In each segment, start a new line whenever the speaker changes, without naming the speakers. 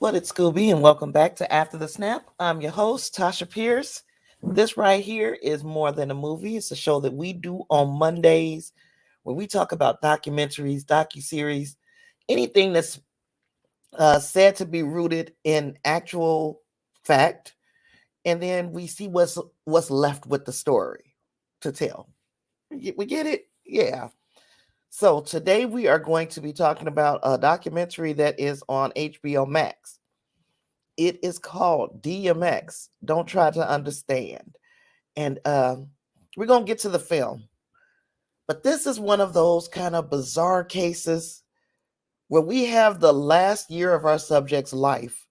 What it's Scooby, and welcome back to After the Snap. I'm your host, Tasha Pierce. This right here is More Than a Movie. It's a show that we do on Mondays where we talk about documentaries, docuseries, anything that's said to be rooted in actual fact, and then we see what's left with the story to tell. We get it? Yeah. So today we are going to be talking about a documentary that is on HBO Max. It is called DMX. Don't try to understand. And we're going to get to the film. But this is one of those kind of bizarre cases where we have the last year of our subject's life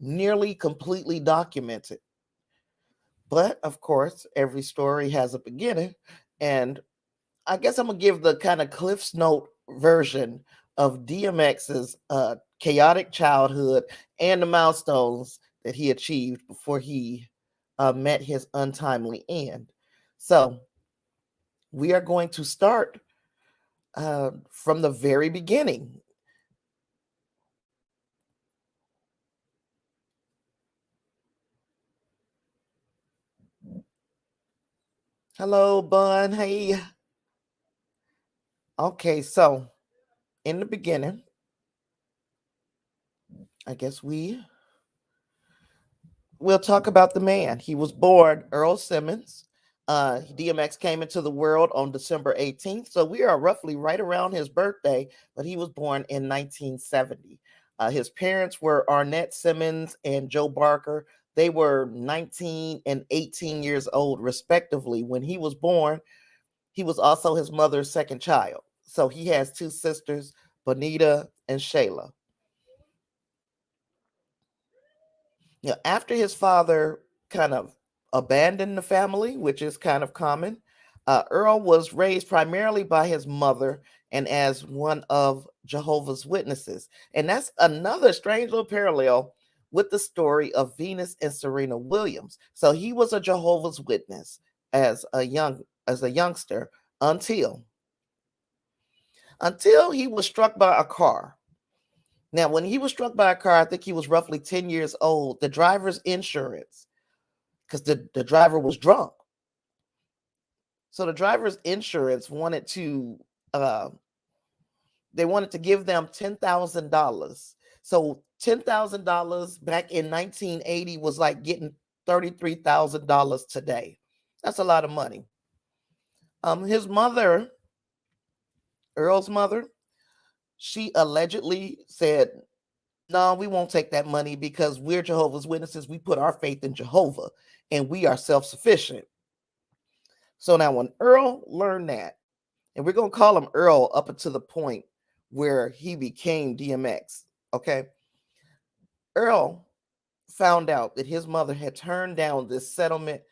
nearly completely documented. But of course, every story has a beginning. And I guess I'm going to give the kind of Cliff's Note version of DMX's chaotic childhood and the milestones that he achieved before he met his untimely end. So we are going to start from the very beginning. Hello, Bun. Hey. Okay, so in the beginning, I guess we'll talk about the man. He was born Earl Simmons. DMX came into the world on December 18th, so we are roughly right around his birthday, but he was born in 1970. His parents were Arnett Simmons and Joe Barker. They were 19 and 18 years old, respectively. When he was born, he was also his mother's second child. So he has two sisters, Bonita and Shayla. After his father kind of abandoned the family, which is kind of common, Earl was raised primarily by his mother and as one of Jehovah's Witnesses. And that's another strange little parallel with the story of Venus and Serena Williams. So he was a Jehovah's Witness as a youngster until he was struck by a car. Now, when he was struck by a car, I think he was roughly 10 years old. The driver's insurance, because the driver was drunk. So the driver's insurance wanted to give them $10,000. So $10,000 back in 1980 was like getting $33,000 today. That's a lot of money. His mother, Earl's mother, she allegedly said, "No, we won't take that money because we're Jehovah's Witnesses. We put our faith in Jehovah and we are self-sufficient." So now when Earl learned that, and we're going to call him Earl up until the point where he became DMX, okay? Earl found out that his mother had turned down this settlement,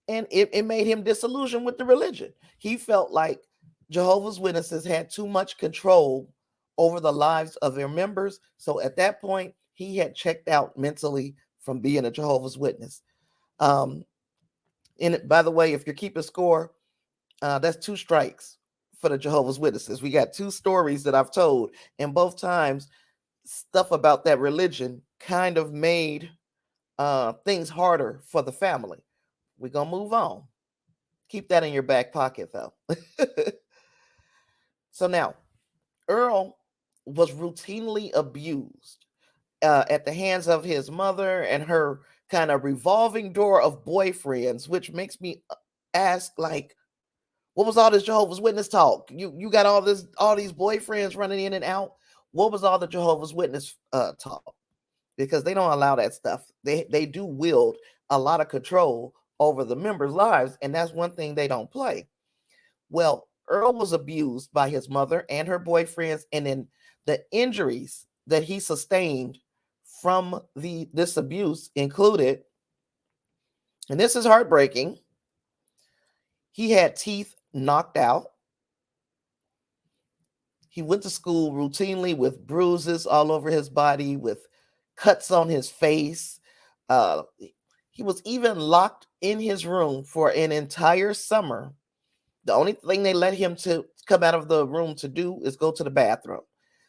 and it made him disillusioned with the religion. He felt like Jehovah's Witnesses had too much control over the lives of their members. So at that point, he had checked out mentally from being a Jehovah's Witness. And by the way, if you're keeping score, that's 2 strikes for the Jehovah's Witnesses. We got 2 stories that I've told, and both times stuff about that religion kind of made things harder for the family. We're going to move on. Keep that in your back pocket, though. So now, Earl was routinely abused at the hands of his mother and her kind of revolving door of boyfriends, which makes me ask, like, what was all this Jehovah's Witness talk? You got all these boyfriends running in and out. What was all the Jehovah's Witness talk? Because they don't allow that stuff. They do wield a lot of control over the members' lives, and that's one thing they don't play. Well, Earl was abused by his mother and her boyfriends, and then the injuries that he sustained from this abuse included, and this is heartbreaking, he had teeth knocked out. He went to school routinely with bruises all over his body, with cuts on his face. He was even locked in his room for an entire summer. The only thing they let him to come out of the room to do is go to the bathroom.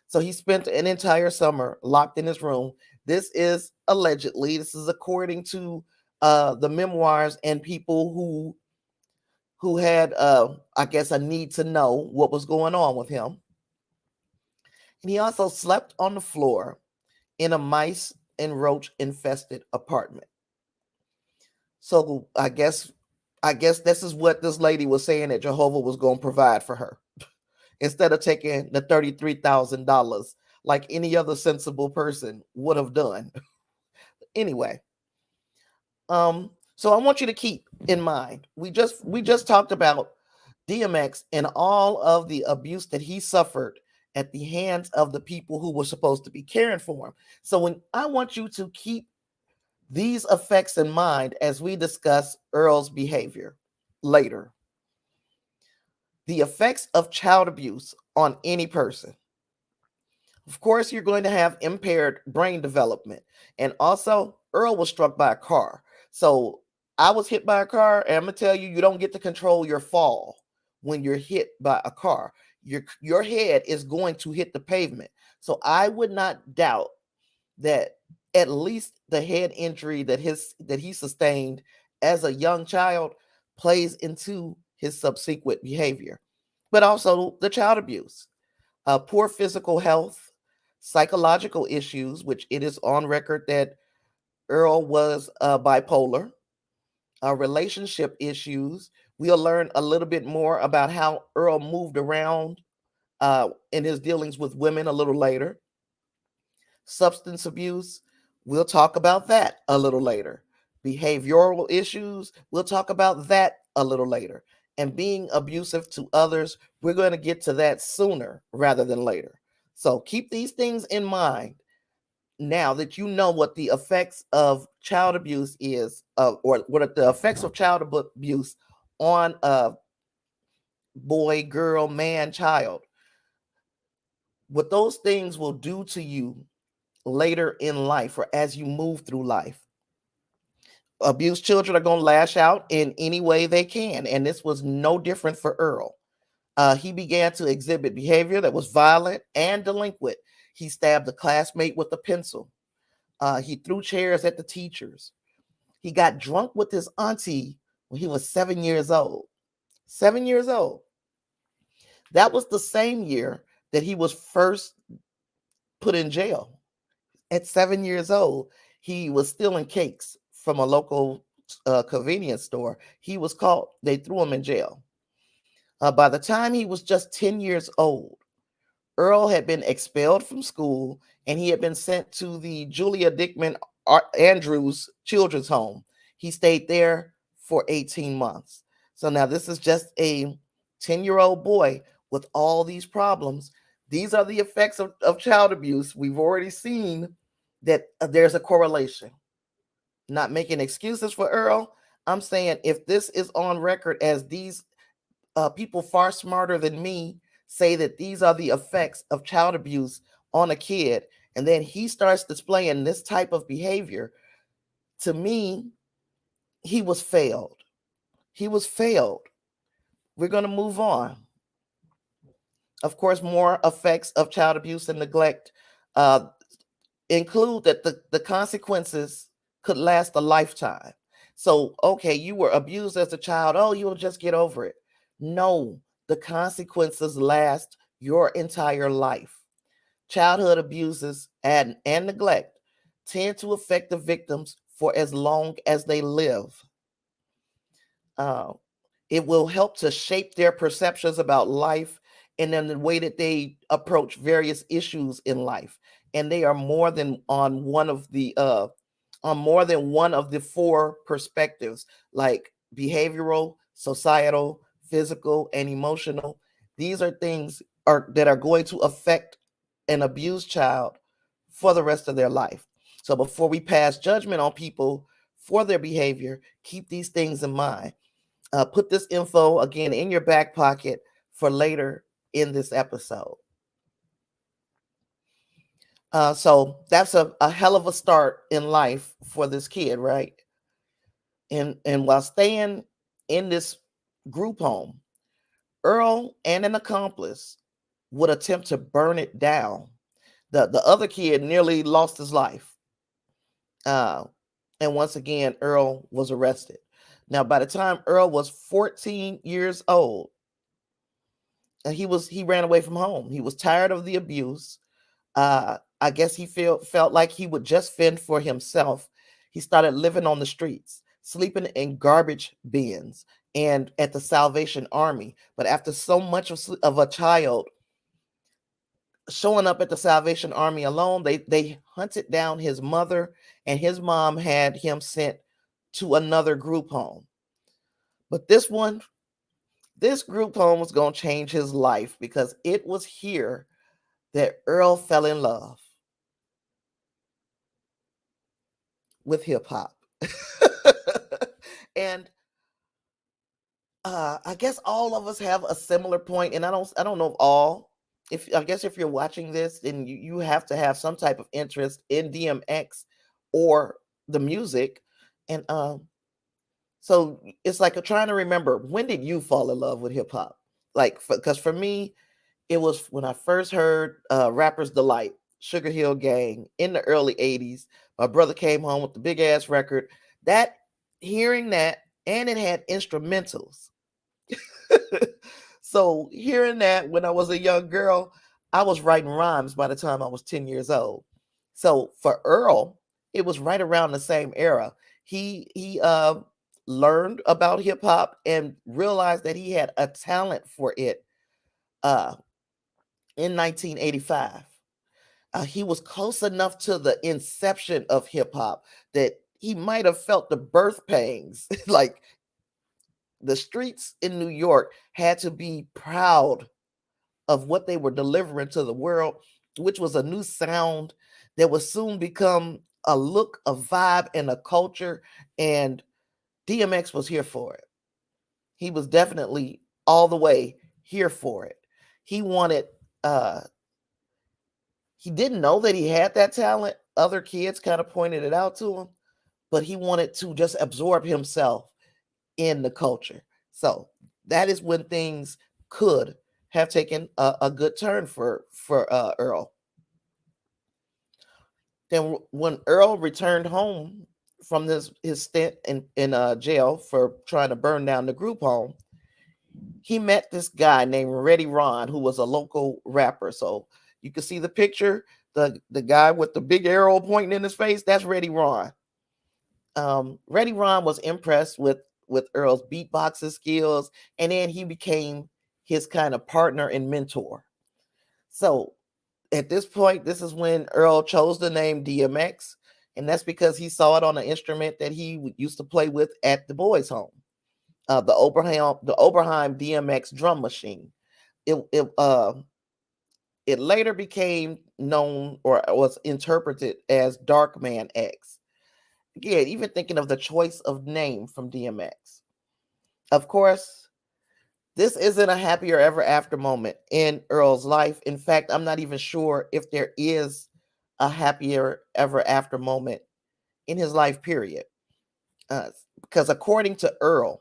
So he spent an entire summer locked in his room This is allegedly, this is according to the memoirs and people who had, I guess, a need to know what was going on with him. And he also slept on the floor in a mice and roach infested apartment. So I guess this is what this lady was saying, that Jehovah was going to provide for her instead of taking the $33,000 like any other sensible person would have done. Anyway, so I want you to keep in mind, we just talked about DMX and all of the abuse that he suffered at the hands of the people who were supposed to be caring for him. So when I want you to keep these effects in mind as we discuss Earl's behavior later. The effects of child abuse on any person. Of course, you're going to have impaired brain development. And also, Earl was struck by a car. So I was hit by a car, and I'm going to tell you, you don't get to control your fall when you're hit by a car. Your head is going to hit the pavement. So I would not doubt that at least the head injury that he sustained as a young child plays into his subsequent behavior, but also the child abuse, poor physical health, psychological issues, which it is on record that Earl was bipolar, relationship issues. We'll learn a little bit more about how Earl moved around in his dealings with women a little later. Substance abuse, we'll talk about that a little later. Behavioral issues, we'll talk about that a little later. And being abusive to others, we're going to get to that sooner rather than later. So keep these things in mind now that you know what the effects of child abuse is, or what are the effects of child abuse on a boy, girl, man, child. What those things will do to you later in life or as you move through life. Abused children are going to lash out in any way they can. And this was no different for Earl. He began to exhibit behavior that was violent and delinquent. He stabbed a classmate with a pencil. He threw chairs at the teachers. He got drunk with his auntie when he was 7 years old. 7 years old. That was the same year that he was first put in jail. At 7 years old, he was stealing cakes from a local convenience store. He was caught. They threw him in jail. By the time he was just 10 years old, Earl had been expelled from school and he had been sent to the Julia Dickman Andrews Children's Home. He stayed there for 18 months. So now this is just a 10-year-old boy with all these problems. These are the effects of child abuse. We've already seen that there's a correlation. Not making excuses for Earl. I'm saying if this is on record as these people far smarter than me say that these are the effects of child abuse on a kid, and then he starts displaying this type of behavior, to me, he was failed. He was failed. We're going to move on. Of course, more effects of child abuse and neglect uh, include that the consequences could last a lifetime. So, okay, you were abused as a child. Oh, you'll just get over it. No, the consequences last your entire life. Childhood abuses and neglect tend to affect the victims for as long as they live. Uh, it will help to shape their perceptions about life and then the way that they approach various issues in life. And they are more than on more than one of the four perspectives, like behavioral, societal, physical, and emotional. These are things that are going to affect an abused child for the rest of their life. So before we pass judgment on people for their behavior, keep these things in mind. Put this info again in your back pocket for later in this episode. So that's a hell of a start in life for this kid, right? And while staying in this group home, Earl and an accomplice would attempt to burn it down. The other kid nearly lost his life. Uh, and once again, Earl was arrested. Now, by the time Earl was 14 years old, he ran away from home. He was tired of the abuse. I guess he felt like he would just fend for himself. He started living on the streets, sleeping in garbage bins and at the Salvation Army. But after so much of a child showing up at the Salvation Army alone, they hunted down his mother, and his mom had him sent to another group home. But this group home was going to change his life, because it was here that Earl fell in love with hip hop. And I guess all of us have a similar point, and I don't know if all. If I guess if you're watching this, then you have to have some type of interest in DMX or the music, and so it's like trying to remember, when did you fall in love with hip hop? Like, because for me, it was when I first heard Rapper's Delight, Sugar Hill Gang in the early 80s. My brother came home with the big ass record. That Hearing that, and it had instrumentals. So hearing that when I was a young girl, I was writing rhymes by the time I was 10 years old. So for Earl, it was right around the same era. He learned about hip hop and realized that he had a talent for it uh, in 1985. He was close enough to the inception of hip hop that he might have felt the birth pangs. Like, the streets in New York had to be proud of what they were delivering to the world, which was a new sound that would soon become a look, a vibe, and a culture. And DMX was here for it. He was definitely all the way here for it. He wanted, uh, he didn't know that he had that talent. Other kids kind of pointed it out to him, but he wanted to just absorb himself in the culture. So that is when things could have taken a good turn for Earl. Then when Earl returned home from his stint in jail for trying to burn down the group home, he met this guy named Reddy Ron, who was a local rapper. So you can see the picture, the guy with the big arrow pointing in his face, that's Reddy Ron. Reddy Ron was impressed with Earl's beatboxing skills, and then he became his kind of partner and mentor. So at this point, this is when Earl chose the name DMX, and that's because he saw it on an instrument that he used to play with at the boys' home, the Oberheim DMX drum machine. It later became known, or was interpreted as Darkman X. Again, even thinking of the choice of name from DMX. Of course, this isn't a happier ever after moment in Earl's life. In fact, I'm not even sure if there is a happier ever after moment in his life, period. Because according to Earl,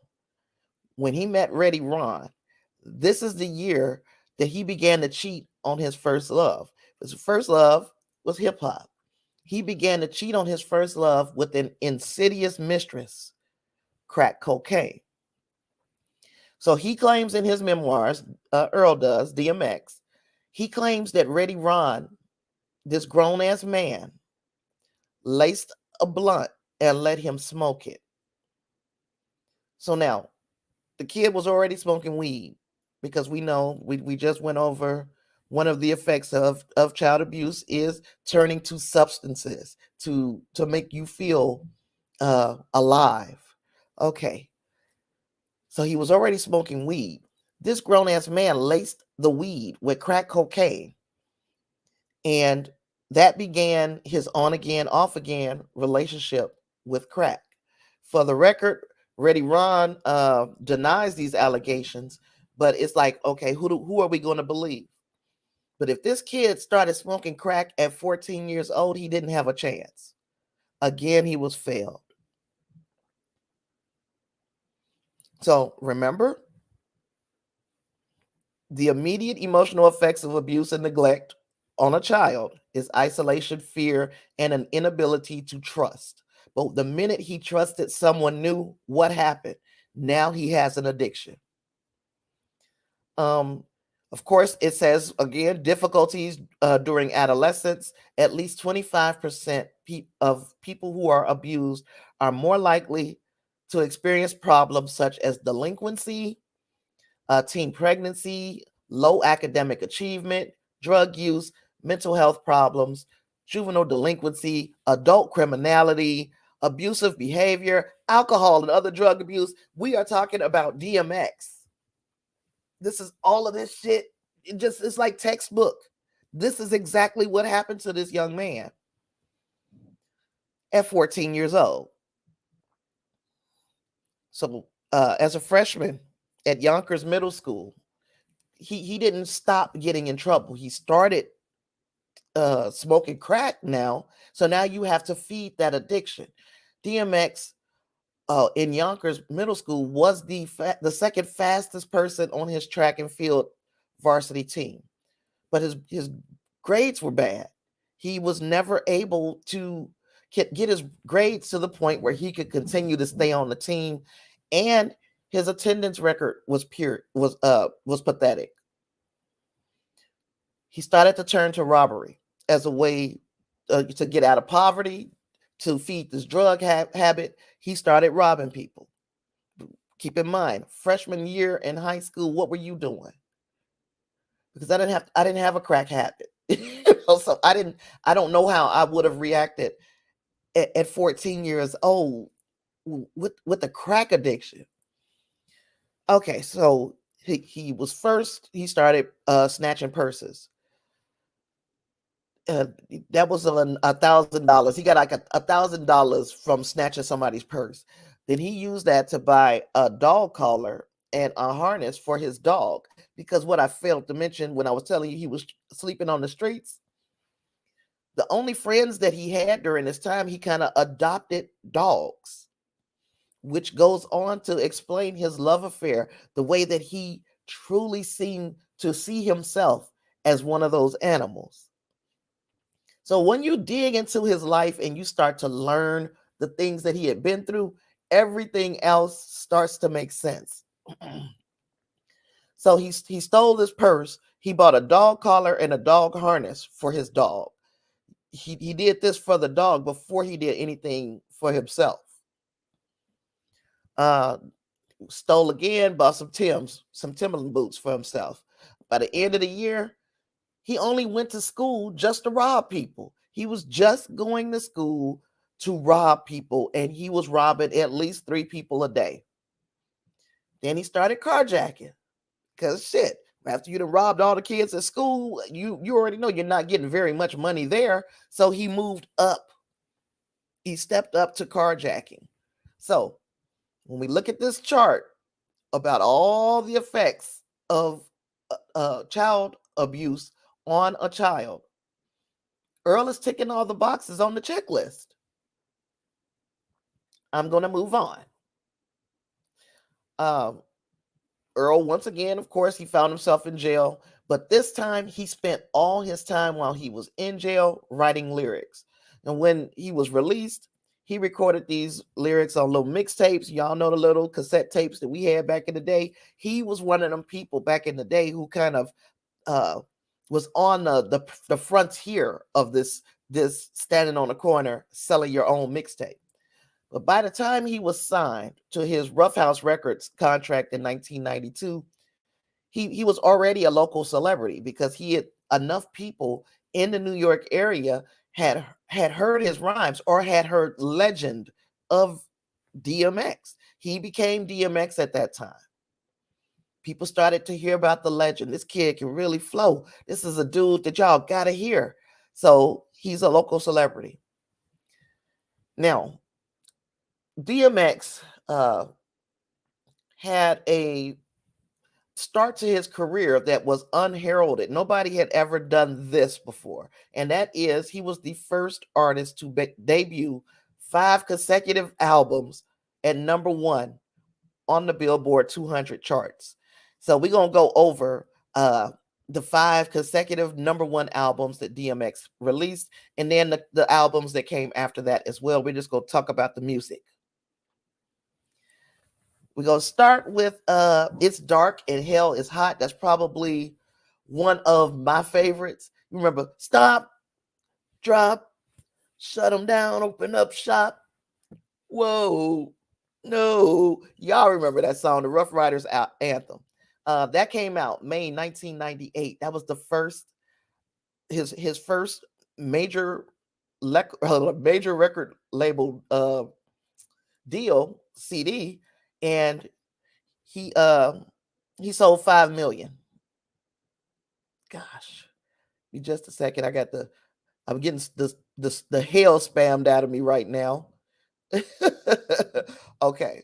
when he met Reddy Ron, this is the year that he began to cheat on his first love. His first love was hip hop. He began to cheat on his first love with an insidious mistress, crack cocaine. So he claims in his memoirs, Earl does, DMX, he claims that Reddy Ron, this grown ass man, laced a blunt and let him smoke it. So now, the kid was already smoking weed, because we know, we just went over one of the effects of child abuse is turning to substances to make you feel alive. Okay, so he was already smoking weed. This grown ass man laced the weed with crack cocaine, and that began his on again, off again relationship with crack. For the record, Reddy Ron denies these allegations, but it's like, okay, who are we going to believe? But if this kid started smoking crack at 14 years old, he didn't have a chance. Again, he was failed. So remember, the immediate emotional effects of abuse and neglect on a child is isolation, fear, and an inability to trust. But the minute he trusted someone new, what happened? Now he has an addiction. Um, of course, it says again difficulties during adolescence. At least 25% of people who are abused are more likely to experience problems such as delinquency, teen pregnancy, low academic achievement, drug use, mental health problems, juvenile delinquency, adult criminality, abusive behavior, alcohol and other drug abuse. We are talking about DMX. This is all of this shit. It's like textbook. This is exactly what happened to this young man at 14 years old. So, as a freshman at Yonkers Middle School, he didn't stop getting in trouble. He started smoking crack now. So now you have to feed that addiction. DMX in Yonkers Middle School was the second fastest person on his track and field varsity team, but his grades were bad. He was never able to get his grades to the point where he could continue to stay on the team, and his attendance record was pathetic. He started to turn to robbery as a way to get out of poverty, to feed this drug habit. He started robbing people. Keep in mind, freshman year in high school, what were you doing? Because I didn't have a crack habit. So I don't know how I would have reacted at 14 years old with the crack addiction. Okay, so he started snatching purses. That was $1,000. He got like $1,000 from snatching somebody's purse. Then he used that to buy a dog collar and a harness for his dog. Because what I failed to mention when I was telling you he was sleeping on the streets, the only friends that he had during this time, he kind of adopted dogs, which goes on to explain his love affair, the way that he truly seemed to see himself as one of those animals. So when you dig into his life and you start to learn the things that he had been through, everything else starts to make sense. So he stole this purse. He bought a dog collar and a dog harness for his dog. He did this for the dog before he did anything for himself. Stole again, bought some Timberland boots for himself. By the end of the year, he only went to school just to rob people. He was just going to school to rob people, and he was robbing at least 3 people a day. Then he started carjacking. Because shit, after you'd have robbed all the kids at school, you already know you're not getting very much money there. So he moved up. He stepped up to carjacking. So when we look at this chart about all the effects of child abuse on a child, Earl is ticking all the boxes on the checklist. I'm going to move on. Earl, once again, of course, he found himself in jail, but this time he spent all his time while he was in jail writing lyrics. And when he was released, he recorded these lyrics on little mixtapes. Y'all know the little cassette tapes that we had back in the day. He was one of them people back in the day who kind of was on the frontier of this standing on the corner selling your own mixtape. But by the time he was signed to his Rough House Records contract in 1992, he was already a local celebrity because he had enough people in the New York area had heard his rhymes or had heard legend of DMX. He became DMX at that time. People started to hear about the legend. This kid can really flow. This is a dude that y'all gotta hear. So he's a local celebrity. Now, DMX had a start to his career that was unheralded. Nobody had ever done this before. And that is, he was the first artist to debut 5 consecutive albums at number 1 on the Billboard 200 charts. So we're going to go over the 5 consecutive number one albums that DMX released, and then the albums that came after that as well. We're just going to talk about the music. We're going to start with It's Dark and Hell is Hot. That's probably one of my favorites. You remember, stop, drop, shut them down, open up shop. Whoa, no. Y'all remember that song, the Rough Riders anthem. That came out May 1998. That was the first, his first major major record label deal CD, and he sold 5 million. Gosh, be just a second. I'm getting the hell spammed out of me right now. Okay,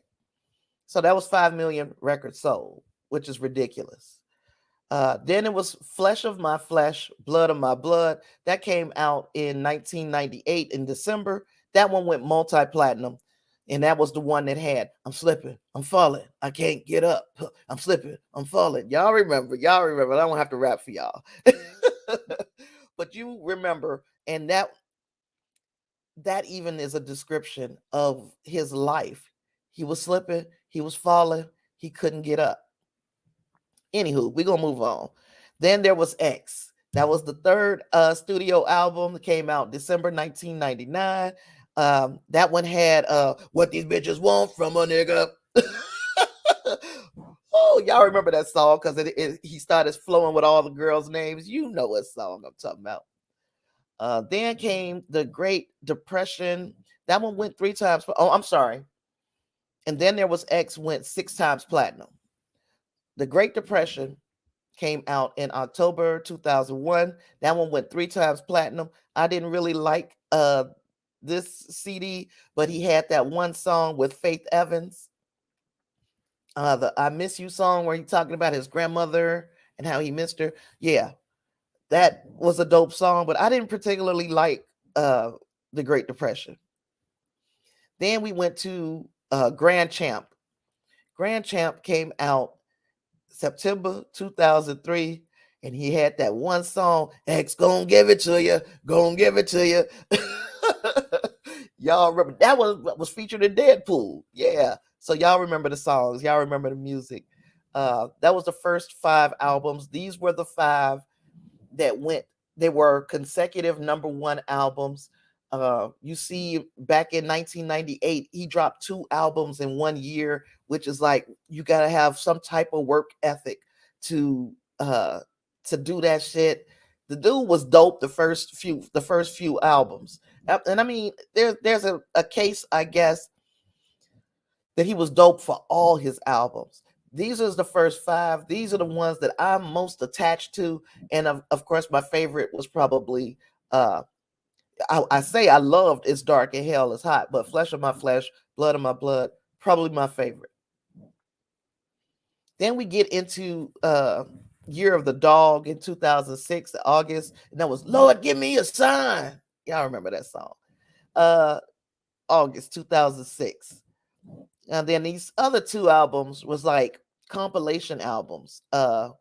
so that was 5 million records sold, which is ridiculous. Then it was Flesh of My Flesh, Blood of My Blood. That came out in 1998 in December. That one went multi-platinum. And that was the one that had, I'm slipping, I'm falling, I can't get up, I'm slipping, I'm falling. Y'all remember. I don't have to rap for y'all. But you remember, and that even is a description of his life. He was slipping, he was falling, he couldn't get up. Anywho, we're gonna move on. Then there was X. That was the third studio album that came out December 1999. That one had What These Bitches Want from a Nigga. Oh, y'all remember that song because he started flowing with all the girls' names. You know what song I'm talking about. Then came the Great Depression. That one went 3 times. Oh, I'm sorry. And then there was X, went 6 times platinum. The Great Depression came out in October 2001. That one went 3 times platinum. I didn't really like this CD, but he had that one song with Faith Evans, the I Miss You song, where he's talking about his grandmother and how he missed her. Yeah, that was a dope song, but I didn't particularly like the Great Depression. Then we went to Grand Champ. Grand Champ came out September 2003, and he had that one song, X gonna give it to you, gonna give it to you. Y'all remember that was featured in Deadpool. Yeah. So y'all remember the songs, y'all remember the music. That was the first 5 albums. These were the 5 that they were consecutive number one albums. You see, back in 1998, he dropped 2 albums in 1 year, which is like, you got to have some type of work ethic to do that shit. The dude was dope the first few albums. And I mean, there's a case, I guess, that he was dope for all his albums. These are the first 5. These are the ones that I'm most attached to. And of course, my favorite was probably I say I loved It's Dark and Hell is Hot, but Flesh of My Flesh, Blood of My Blood, probably my favorite. Then we get into Year of the Dog in 2006, August, and that was Lord Give Me a Sign. Y'all remember that song. August 2006. And then these other 2 albums was like compilation albums. What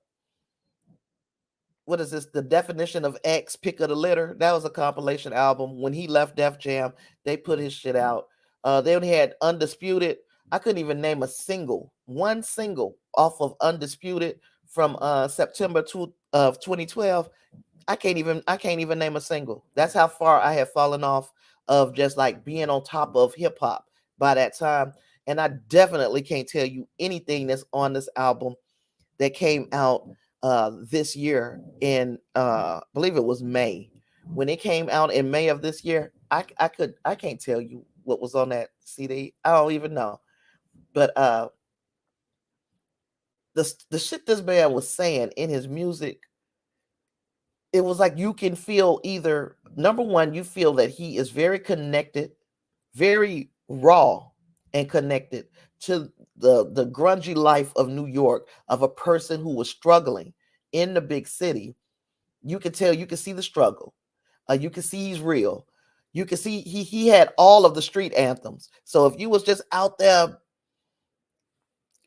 is this? The Definition of X, Pick of the Litter. That was a compilation album. When he left Def Jam, they put his shit out. They only had Undisputed. I couldn't even name one single off of Undisputed from September of 2012. I can't even name a single. That's how far I have fallen off of just like being on top of hip hop by that time. And I definitely can't tell you anything that's on this album that came out this year in I believe it was May. When it came out in May of this year, I can't tell you what was on that CD. I don't even know. But the shit this man was saying in his music, it was like you can feel either, number one, you feel that he is very connected, very raw and connected to the grungy life of New York, of a person who was struggling in the big city. You can tell, you can see the struggle. You can see he's real. You can see he had all of the street anthems. So if you was just out there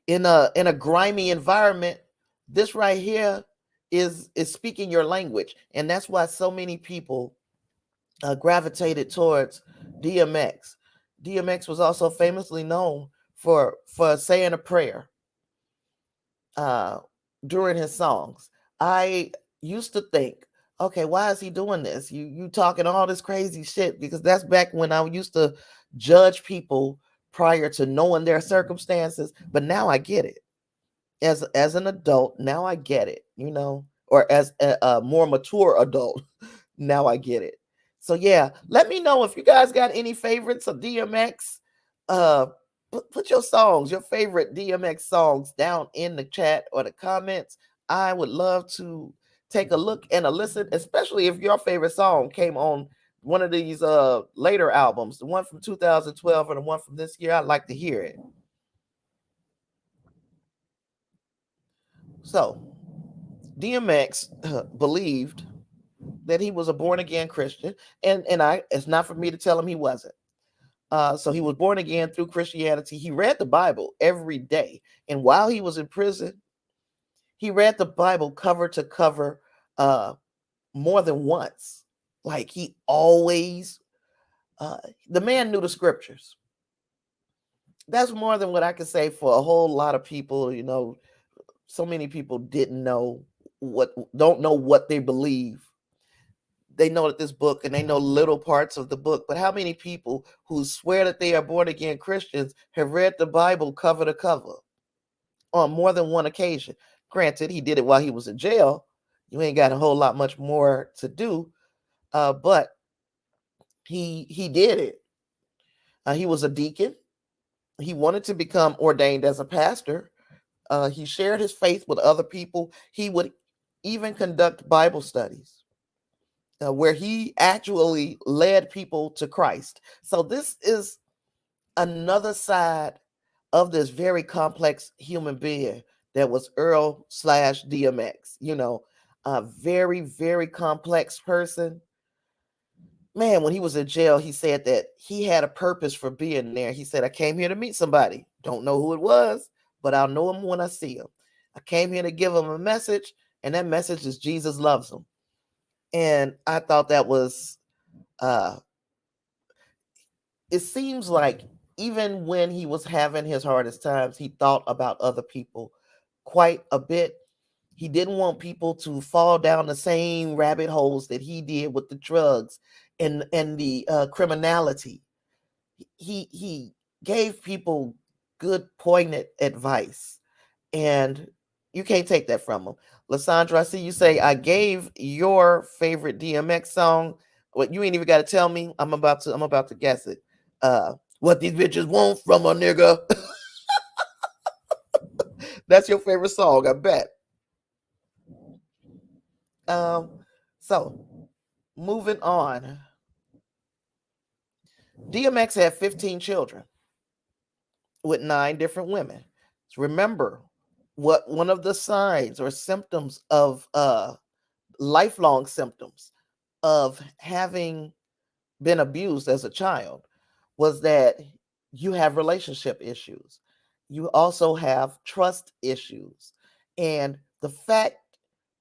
in a grimy environment, this right here is speaking your language, and that's why so many people gravitated towards DMX. DMX was also famously known for saying a prayer uh, during his songs. I used to think, okay, why is he doing this? You talking all this crazy shit, because that's back when I used to judge people prior to knowing their circumstances. But now I get it. As an adult, now I get it. Or as a more mature adult, now I get it. So yeah, let me know if you guys got any favorites of DMX. Uh, put your songs, your favorite DMX songs, down in the chat or the comments. I would love to take a look and a listen, especially if your favorite song came on one of these later albums, the one from 2012 or the one from this year. I'd like to hear it. So DMX believed that he was a born again Christian, and it's not for me to tell him he wasn't. So he was born again through Christianity. He read the Bible every day, and while he was in prison, he read the Bible cover to cover uh, more than once. Like he always, the man knew the scriptures. That's more than what I could say for a whole lot of people. So many people don't know what they believe. They know that this book, and they know little parts of the book, but how many people who swear that they are born again Christians have read the Bible cover to cover on more than one occasion? Granted, he did it while he was in jail. You ain't got a whole lot much more to do, but he did it. He was a deacon. He wanted to become ordained as a pastor. He shared his faith with other people. He would even conduct Bible studies where he actually led people to Christ. So this is another side of this very complex human being that was Earl slash DMX. A very, very complex person. Man, when he was in jail, he said that he had a purpose for being there. He said, I came here to meet somebody. Don't know who it was, but I'll know him when I see him. I came here to give him a message, and that message is Jesus loves him. And I thought that was, it seems like even when he was having his hardest times, he thought about other people quite a bit. He didn't want people to fall down the same rabbit holes that he did with the drugs and the criminality. He gave people good, poignant advice, and you can't take that from him. Lysandra, I see you say I gave your favorite DMX song. What, you ain't even got to tell me. I'm about to guess it. What these bitches want from a nigga. That's your favorite song, I bet. So moving on. DMX had 15 children with 9 different women. So remember what one of the signs or symptoms of lifelong symptoms of having been abused as a child was that you have relationship issues. You also have trust issues. And the fact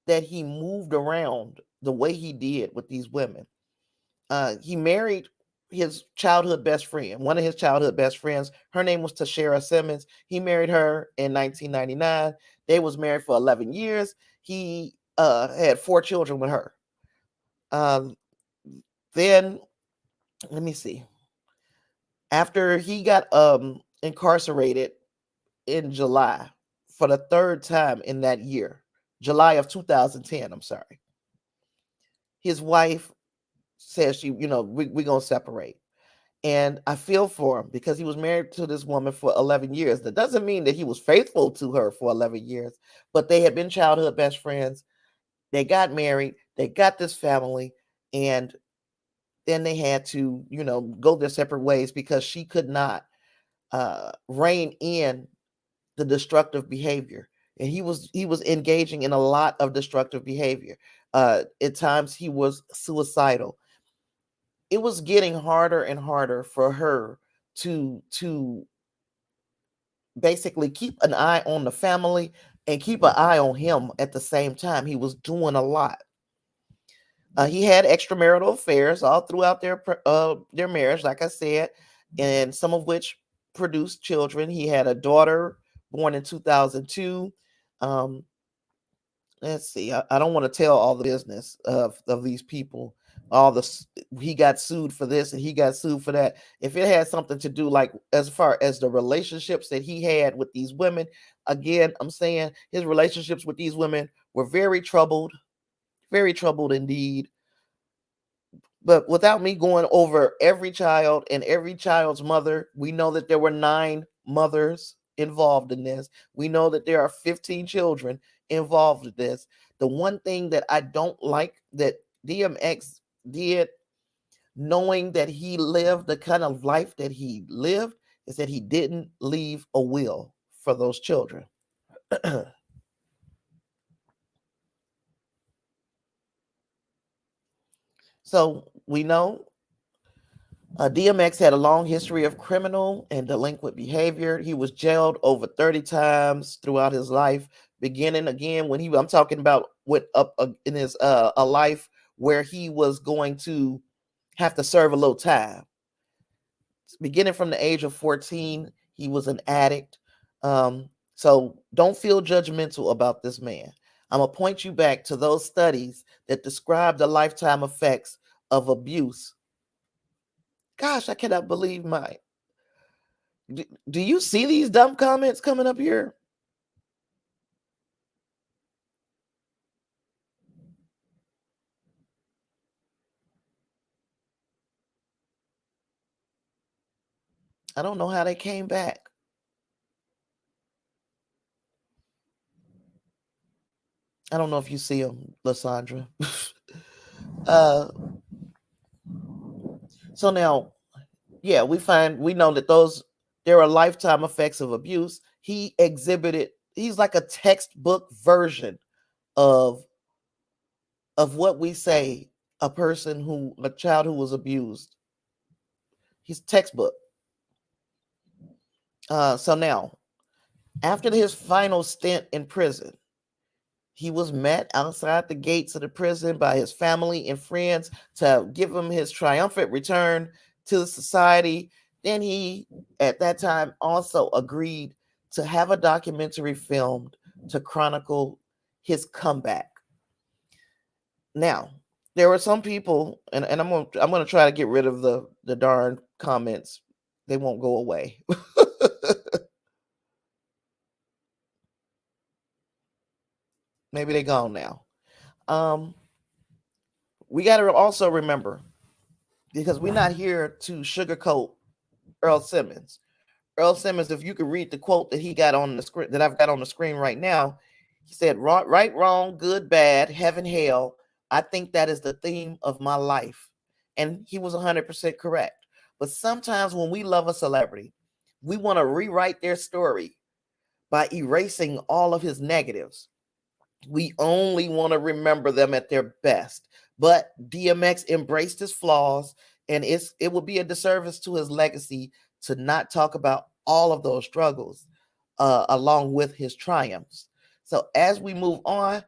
that he moved around the way he did with these women, he married his childhood best friend, one of his childhood best friends. Her name was Tashara Simmons. He married her in 1999. They was married for 11 years. He had 4 children with her. Then, let me see. After he got incarcerated in July for the 3rd time in that year, July of 2010, I'm sorry, his wife says we're going to separate. And I feel for him because he was married to this woman for 11 years. That doesn't mean that he was faithful to her for 11 years, but they had been childhood best friends. They got married, they got this family, and then they had to, go their separate ways because she could not rein in the destructive behavior. And he was engaging in a lot of destructive behavior. At times he was suicidal. It was getting harder and harder for her to basically keep an eye on the family, and keep an eye on him at the same time. He was doing a lot. He had extramarital affairs all throughout their marriage, like I said, and some of which produced children. He had a daughter born in 2002. Um, let's see. I don't want to tell all the business of these people. All the he got sued for this and he got sued for that. If it had something to do, like as far as the relationships that he had with these women, again, I'm saying his relationships with these women were very troubled indeed. But without me going over every child and every child's mother, we know that there were 9 mothers involved in this. We know that there are 15 children involved in this. The one thing that I don't like that DMX did, knowing that he lived the kind of life that he lived, is that he didn't leave a will for those children. So we know DMX had a long history of criminal and delinquent behavior. He was jailed over 30 times throughout his life, beginning again when I'm talking about with up in his a life where he was going to have to serve a little time. Beginning from the age of 14, he was an addict. So don't feel judgmental about this man. I'm gonna point you back to those studies that describe the lifetime effects of abuse. Gosh, I cannot believe my. Do you see these dumb comments coming up here? I don't know how they came back. I don't know if you see them, Lysandra. uh, so now, yeah, we know that there are lifetime effects of abuse. He's like a textbook version of what we say a child who was abused. He's textbook. So now, after his final stint in prison, he was met outside the gates of the prison by his family and friends to give him his triumphant return to society. Then he, at that time, also agreed to have a documentary filmed to chronicle his comeback. Now, there were some people, and I'm gonna try to get rid of the darn comments. They won't go away. Maybe they gone now. Um, we got to also remember, because we're not here to sugarcoat Earl Simmons. Earl Simmons, if you could read the quote that he got on the screen that I've got on the screen right now, he said, "Right, wrong, good, bad, heaven, hell. I think that is the theme of my life," and he was 100% correct. But sometimes when we love a celebrity, we want to rewrite their story by erasing all of his negatives. We only want to remember them at their best. But DMX embraced his flaws, and it would be a disservice to his legacy to not talk about all of those struggles along with his triumphs. So as we move on,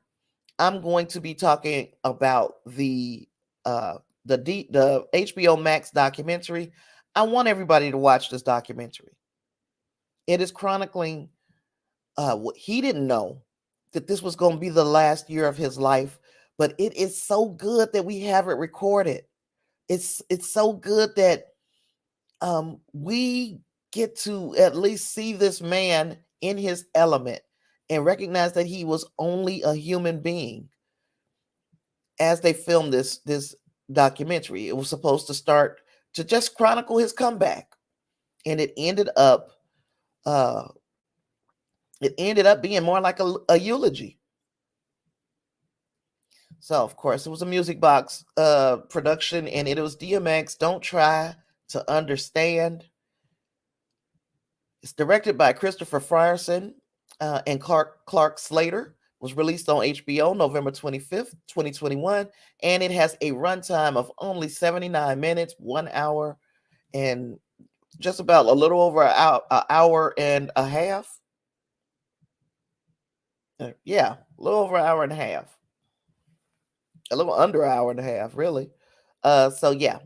I'm going to be talking about the HBO Max documentary. I want everybody to watch this documentary. It is chronicling what he didn't know, that this was going to be the last year of his life, but it is so good that we have it recorded. It's so good that we get to at least see this man in his element and recognize that he was only a human being. As they filmed this documentary, it was supposed to start to just chronicle his comeback, and uh it ended up being more like a eulogy. So of course it was a music box production, and it was DMX. Don't try to understand. It's directed by Christopher Frierson and Clark Slater. Was released on HBO November 25th, 2021, and it has a runtime of only 79 minutes, 1 hour, and just about a little over an hour and a half. Yeah, a little over an hour and a half, a little under an hour and a half, really. So yeah,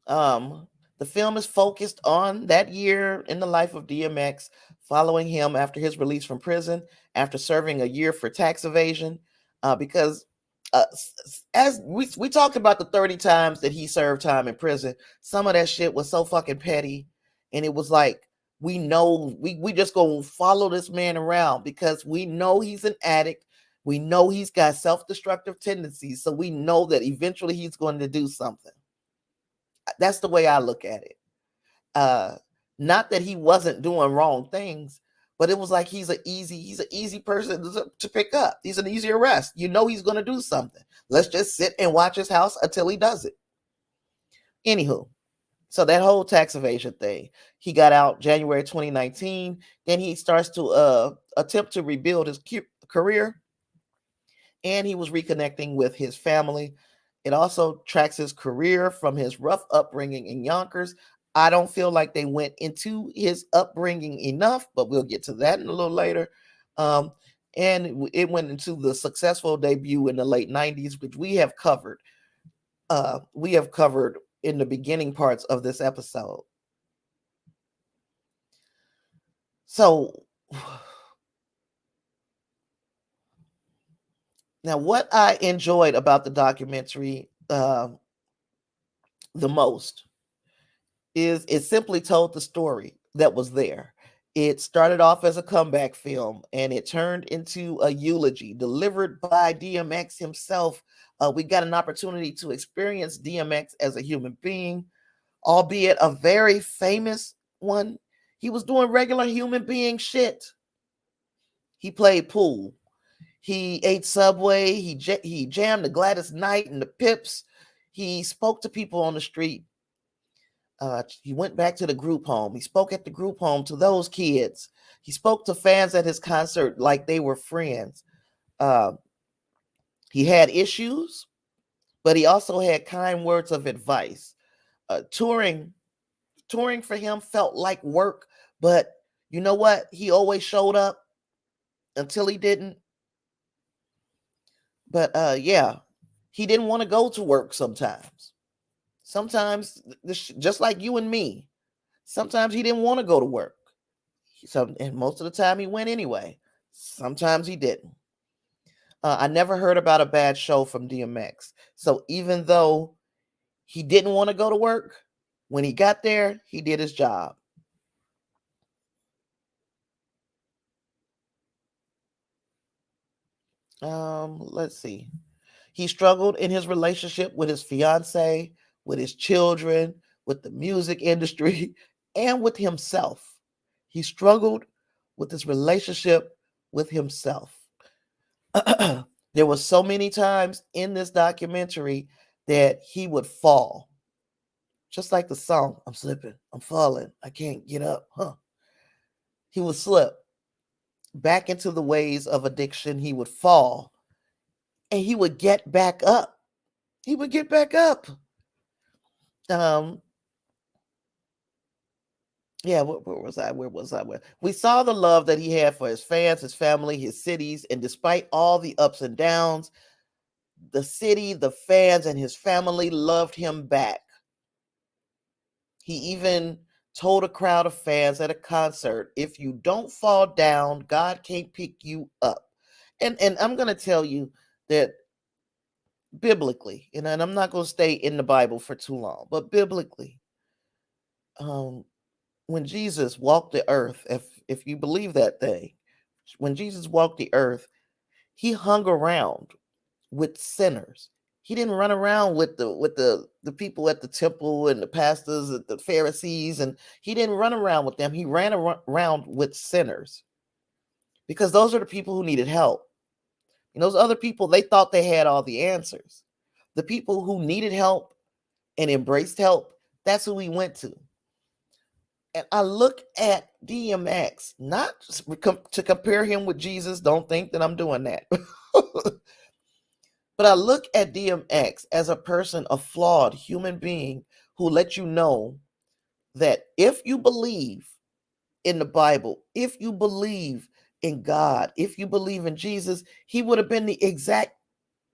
Um, the film is focused on that year in the life of DMX, following him after his release from prison after serving a year for tax evasion. Because as we talked about the 30 times that he served time in prison, some of that shit was so fucking petty, and it was like we know we just gonna follow this man around because we know he's an addict. We know he's got self-destructive tendencies, so we know that eventually he's going to do something. That's the way I look at it. Uh, Not that he wasn't doing wrong things, but it was like he's an easy person to pick up. He's an easy arrest. You know he's going to do something. Let's just sit and watch his house until he does it. Anywho, so that whole tax evasion thing, he got out January 2019. Then he starts to attempt to rebuild his career, and he was reconnecting with his family. It also tracks his career from his rough upbringing in Yonkers. I don't feel like they went into his upbringing enough, but we'll get to that in a little later. Um, and it went into the successful debut in the late 90s, which we have covered. We have covered in the beginning parts of this episode. So now, what I enjoyed about the documentary the most is it simply told the story that was there. It started off as a comeback film and it turned into a eulogy delivered by DMX himself. We got an opportunity to experience DMX as a human being, albeit a very famous one. He was doing regular human being shit. He played pool. He ate Subway. He jammed the Gladys Knight and the Pips. He spoke to people on the street. He went back to the group home. He spoke at the group home to those kids. He spoke to fans at his concert like they were friends. Uh, he had issues, but he also had kind words of advice. Touring for him felt like work, but you know what? He always showed up until he didn't. But yeah, he didn't want to go to work sometimes. Sometimes, just like you and me, sometimes he didn't want to go to work. And most of the time he went anyway. Sometimes he didn't. I never heard about a bad show from DMX. So even though he didn't want to go to work, when he got there, he did his job. Let's see. He struggled in his relationship with his fiance, with his children, with the music industry, and with himself. He struggled with his relationship with himself. There were so many times in this documentary that he would fall. Just like the song, I'm slipping, I'm falling, I can't get up. He would slip back into the ways of addiction. He would fall and he would get back up. He would get back up. Yeah, where was I? Where was I? We saw the love that he had for his fans, his family, his cities, and despite all the ups and downs, the city, the fans, and his family loved him back. He even told a crowd of fans at a concert, if you don't fall down, God can't pick you up. And I'm going to tell you that biblically, and I'm not going to stay in the Bible for too long, but biblically, when Jesus walked the earth, if you believe that thing, when Jesus walked the earth, he hung around with sinners. He didn't run around with the people at the temple and the pastors and the Pharisees, and he didn't run around with them. He ran around with sinners because those are the people who needed help. And those other people, they thought they had all the answers. The people who needed help and embraced help, that's who he went to. And I look at DMX, not to compare him with Jesus. Don't think that I'm doing that. But I look at DMX as a person, a flawed human being who let you know that if you believe in the Bible, if you believe in God, if you believe in Jesus, he would have been the exact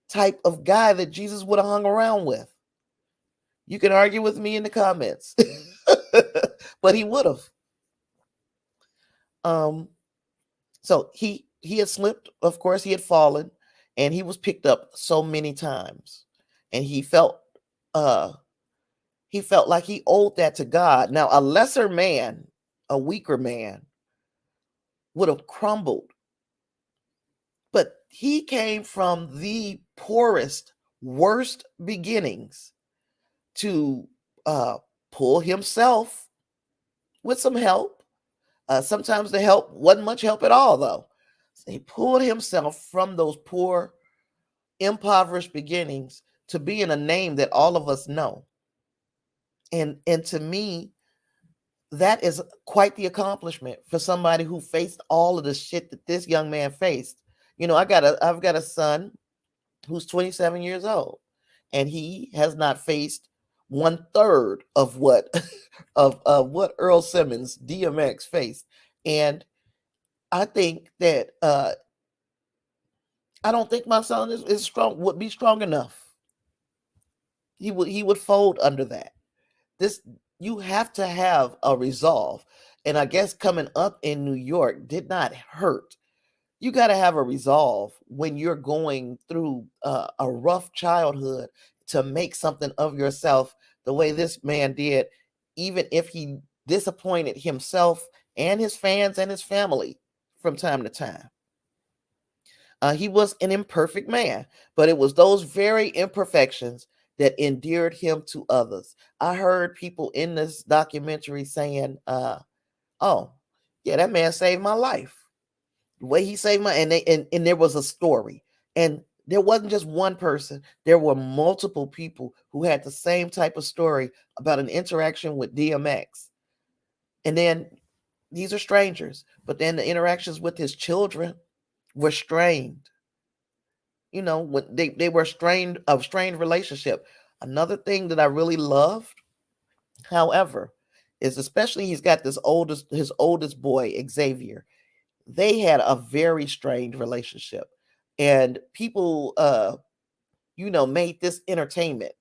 type of guy that Jesus would have hung around with. You can argue with me in the comments, but he would have. Um, so he had slipped. Of course, he had fallen, and he was picked up so many times, and uh he felt like he owed that to God. Now, a lesser man, a weaker man, would have crumbled, but he came from the poorest, worst beginnings to pull himself with some help. Sometimes the help wasn't much help at all, though. So he pulled himself from those poor, impoverished beginnings to being a name that all of us know. And to me, that is quite the accomplishment for somebody who faced all of the shit that this young man faced. I've got a son who's 27 years old, and he has not faced 1/3 of what of what Earl Simmons, DMX, faced. And I think that I don't think my son is strong, would be strong enough. He would fold under that. This You have to have a resolve. And I guess coming up in New York did not hurt. You got to have a resolve when you're going through a rough childhood to make something of yourself the way this man did, even if he disappointed himself and his fans and his family from time to time. He was an imperfect man, but it was those very imperfections that endeared him to others. I heard people in this documentary saying, "Oh, yeah, that man saved my life. The way he saved my," and there was a story, and there wasn't just one person. There were multiple people who had the same type of story about an interaction with DMX. And then these are strangers, but then the interactions with his children were strained. When they were strained relationship. Another thing that I really loved, however, is especially he's got his oldest boy, Xavier. They had a very strained relationship, and people made this entertainment.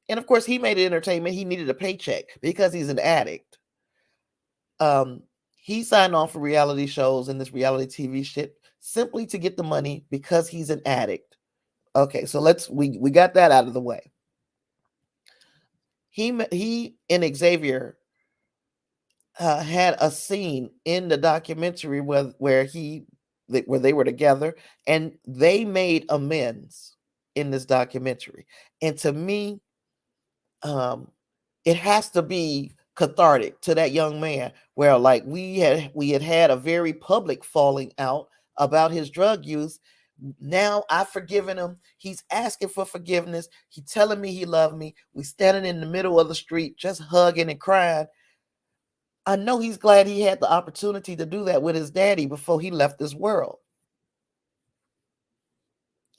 And of course, he made it entertainment. He needed a paycheck because he's an addict. um he signed on for reality shows and this reality TV shit simply to get the money because he's an addict. Okay, so we got that out of the way. He and Xavier had a scene in the documentary where they were together, and they made amends in this documentary. And to me, um, it has to be cathartic to that young man, where like we had a very public falling out about his drug use. Now I've forgiven him. He's asking for forgiveness. He's telling me he loved me. We standing in the middle of the street, just hugging and crying. I know he's glad he had the opportunity to do that with his daddy before he left this world.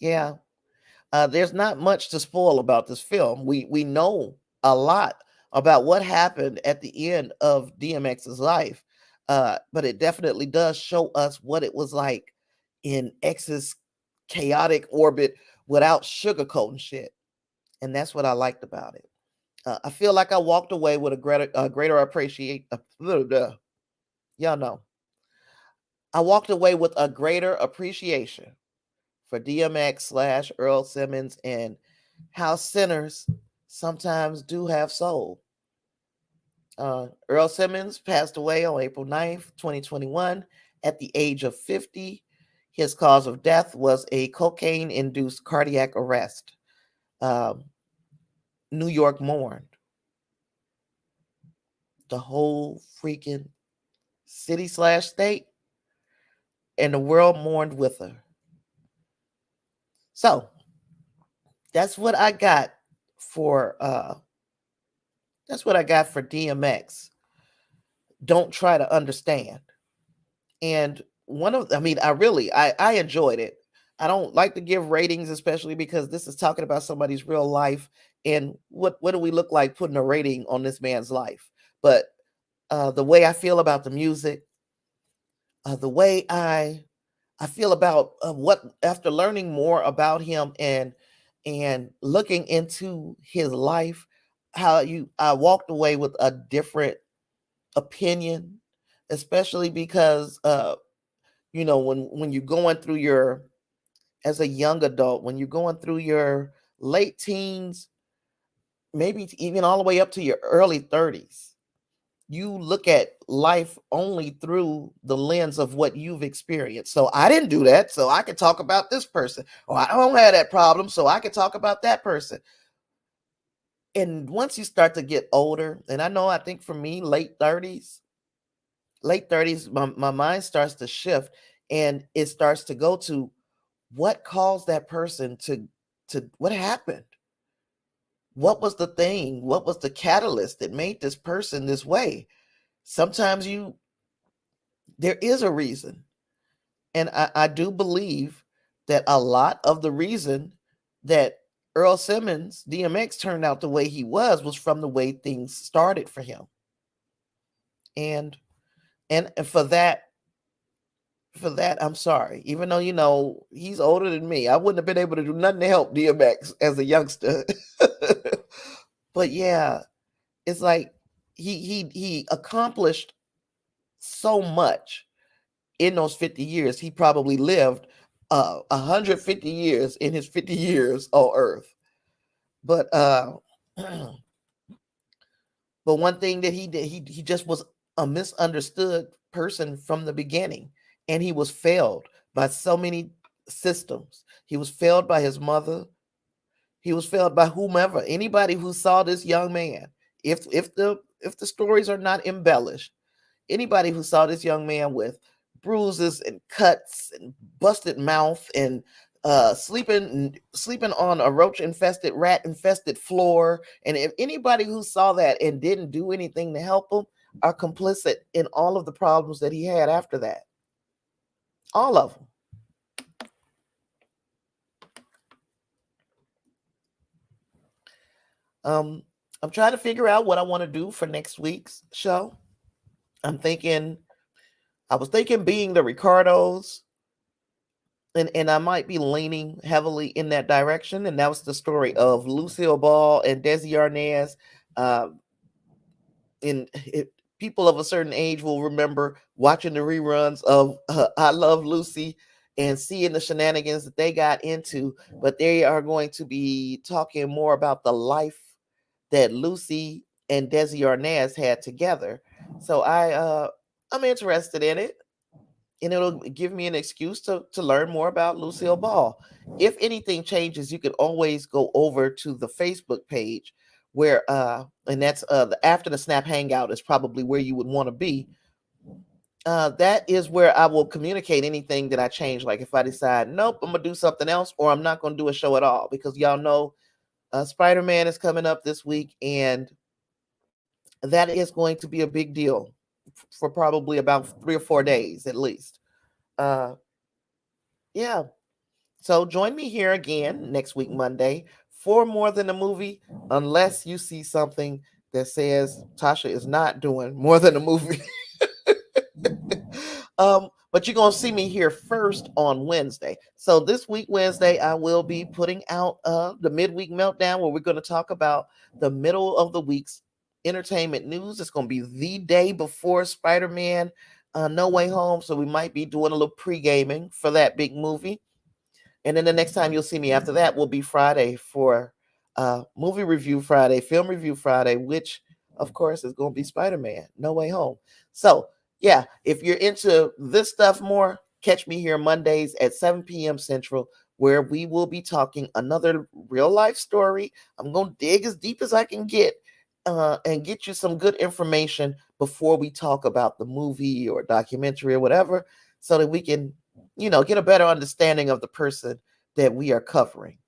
Yeah. There's not much to spoil about this film. We know a lot about what happened at the end of DMX's life, but it definitely does show us what it was like in X's chaotic orbit without sugarcoating shit, and that's what I liked about it. I feel like I walked away with a greater appreciate. Y'all know, I walked away with a greater appreciation for DMX / Earl Simmons, and how sinners sometimes do have soul. Earl Simmons passed away on April 9th, 2021, at the age of 50. His cause of death was a cocaine induced cardiac arrest. Um, New York mourned. The whole freaking city / state and the world mourned with her. So that's what I got for DMX. Don't try to understand. And I enjoyed it. I don't like to give ratings, especially because this is talking about somebody's real life, and what do we look like putting a rating on this man's life? But the way I feel about the music, the way I feel about what after learning more about him and looking into his life, how you I walked away with a different opinion, especially because when you're going through your as a young adult, when you're going through your late teens, maybe even all the way up to your early 30s, you look at life only through the lens of what you've experienced. So I didn't do that, so I can talk about this person. Or I don't have that problem, so I can talk about that person. And once you start to get older, and I think for me, late 30s, my mind starts to shift and it starts to go to what caused that person to what happened? What was the thing? What was the catalyst that made this person this way? Sometimes there is a reason. And I do believe that a lot of the reason that Earl Simmons, DMX, turned out the way he was from the way things started for him. And for that, I'm sorry. Even though he's older than me, I wouldn't have been able to do nothing to help DMX as a youngster. But yeah, it's like he accomplished so much in those 50 years. He probably lived 150 years in his 50 years on Earth. But but one thing that he did, he just was a misunderstood person from the beginning, and he was failed by so many systems. He was failed by his mother. He was failed by whomever, anybody who saw this young man. If the stories are not embellished, anybody who saw this young man with bruises and cuts and busted mouth and sleeping on a roach infested, rat infested floor, and if anybody who saw that and didn't do anything to help him are complicit in all of the problems that he had after that. All of them. I'm trying to figure out what I want to do for next week's show. I was thinking being the Ricardos, and I might be leaning heavily in that direction. And that was the story of Lucille Ball and Desi Arnaz. Um, People of a certain age will remember watching the reruns of I Love Lucy and seeing the shenanigans that they got into. But they are going to be talking more about the life that Lucy and Desi Arnaz had together. So I'm interested in it, and it'll give me an excuse to learn more about Lucille Ball. If anything changes, you can always go over to the Facebook page where and that's the After the Snap Hangout is probably where you would want to be. That is where I will communicate anything that I change. Like if I decide, nope, I'm gonna do something else, or I'm not gonna do a show at all, because y'all know Spider-Man is coming up this week, and that is going to be a big deal for probably about 3 or 4 days at least. Uh, yeah. So join me here again next week, Monday, for More Than a Movie, unless you see something that says Tasha is not doing more than a movie. But you're gonna see me here first on Wednesday. So this week, Wednesday, I will be putting out the midweek meltdown, where we're going to talk about the middle of the week's entertainment news. It's going to be the day before Spider-Man No Way Home, so we might be doing a little pre-gaming for that big movie. And then the next time you'll see me after that will be Friday for movie review Friday, film review Friday, which of course is going to be Spider-Man No Way Home. So yeah, if you're into this stuff more, catch me here Mondays at 7 p.m. Central, where we will be talking another real life story. I'm going to dig as deep as I can get and get you some good information before we talk about the movie or documentary or whatever, so that we can get a better understanding of the person that we are covering.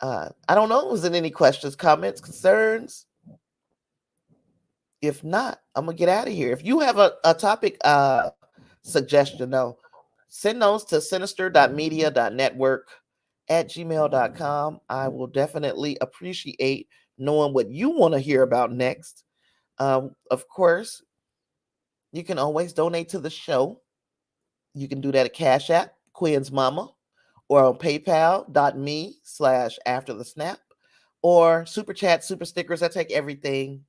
I don't know, was there any questions, comments, concerns? If not, I'm gonna get out of here. If you have a topic suggestion, though, send those to sinister.media.network@gmail.com. I will definitely appreciate knowing what you want to hear about next. Of course, you can always donate to the show You can do that at Cash App, Quinn's Mama, or on paypal.me/afterthesnap, or super chat, super stickers. I take everything.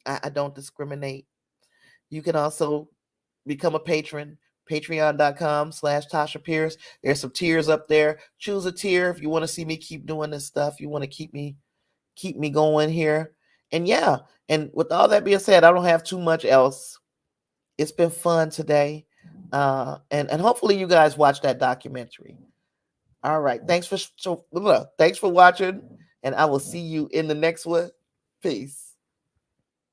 I don't discriminate. You can also become a patron, patreon.com/Tasha Pierce. There's some tiers up there. Choose a tier if you want to see me keep doing this stuff. You want to keep me going here. And yeah, and with all that being said, I don't have too much else. It's been fun today. And hopefully you guys watch that documentary. All right. Thanks for watching, and I will see you in the next one. Peace.